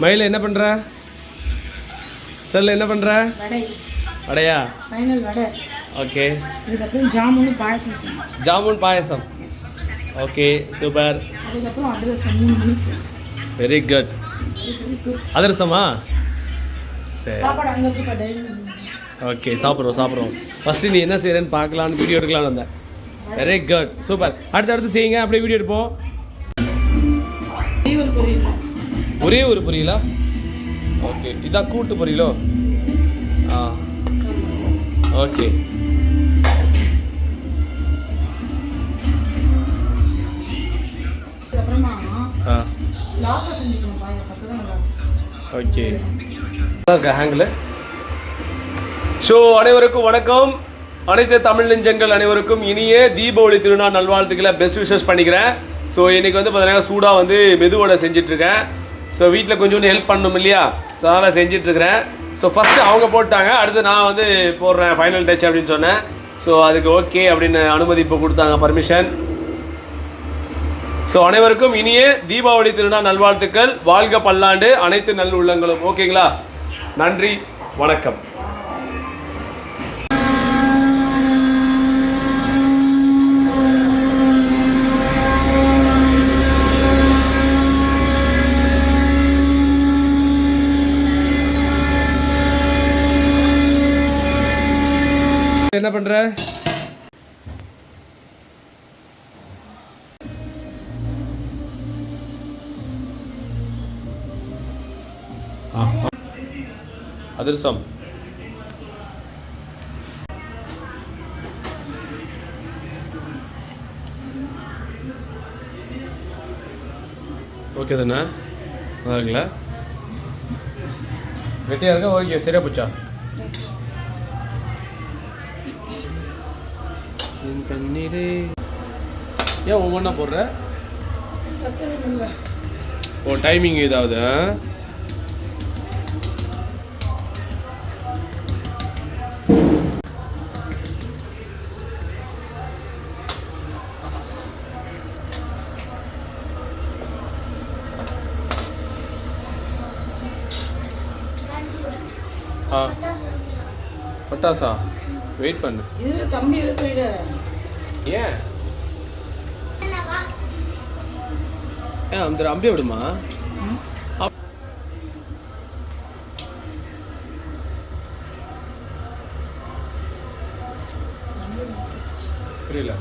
மயில் என்ன பண்ணுற? செல் என்ன பண்ணுற? வடையா? ஃபைனல் வடை. ஓகே. இதுக்கப்புறம் ஜாமுன் பாயசம். ஜாமுன் பாயசம். Okay super. அதுக்கப்புறம் அதிரசம் 3 மணிக்கு. Very good. அதிரசமா? சரி. சாப்பாடு அங்கே இருக்கு. ஓகே சாப்பிட்றோம். ஃபஸ்ட்டு நீ என்ன செய்கிறேன்னு பார்க்கலான்னு வீடியோ எடுக்கலான்னு வந்தேன். Very good super. அடுத்து செய்யுங்க, அப்படியே வீடியோ எடுப்போம். ஒரே ஒரு பொரியலா? ஓகே, இதான் கூட்டு பொரியலோ? ஆ ஓகே. ஓகே ஹேங்கில். ஸோ அனைவருக்கும் வணக்கம். அனைத்து தமிழ் நெஞ்சங்கள் அனைவருக்கும் இனிய தீபாவளி திருநாள் நல்வாழ்த்துக்களை பெஸ்ட் விஷஸ் பண்ணிக்கிறேன். ஸோ இன்றைக்கி வந்து பார்த்தீங்கன்னா சூடாக வந்து மெதுவடை செஞ்சிட்ருக்கேன். ஸோ வீட்டில் கொஞ்சோண்டு ஹெல்ப் பண்ணணும் இல்லையா? ஸோ அதனால் செஞ்சிட்ருக்கிறேன். ஸோ ஃபஸ்ட்டு அவங்க போட்டாங்க, அடுத்து நான் வந்து போடுறேன் ஃபைனல் டச் அப்படின்னு சொன்னேன். ஸோ அதுக்கு ஓகே அப்படின்னு அனுமதி இப்போ கொடுத்தாங்க, பர்மிஷன். ஸோ அனைவருக்கும் இனிய தீபாவளி திருநாள் நல்வாழ்த்துக்கள். வாழ்க பல்லாண்டு, அனைத்து நல் உள்ளங்களும். ஓகேங்களா? நன்றி, வணக்கம். என்ன பண்ற? அதிரசம். ஓகே தானே? நல்லா இருக்குல்ல? கெட்டியாக இருக்கா? ஓகே, சரியா போச்சா? கண்ணீரே ஏன் ஒவ்வொன்றா போடுற? ஓ டைமிங் ஏதாவது? பட்டாசா? வெயிட் பண்ணு. இது தம்பி இருக்கு. ஏன் அந்த அம்பியை விடுமா? புரியல.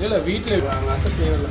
இல்லை வீட்டில் அத்தை செய்யல.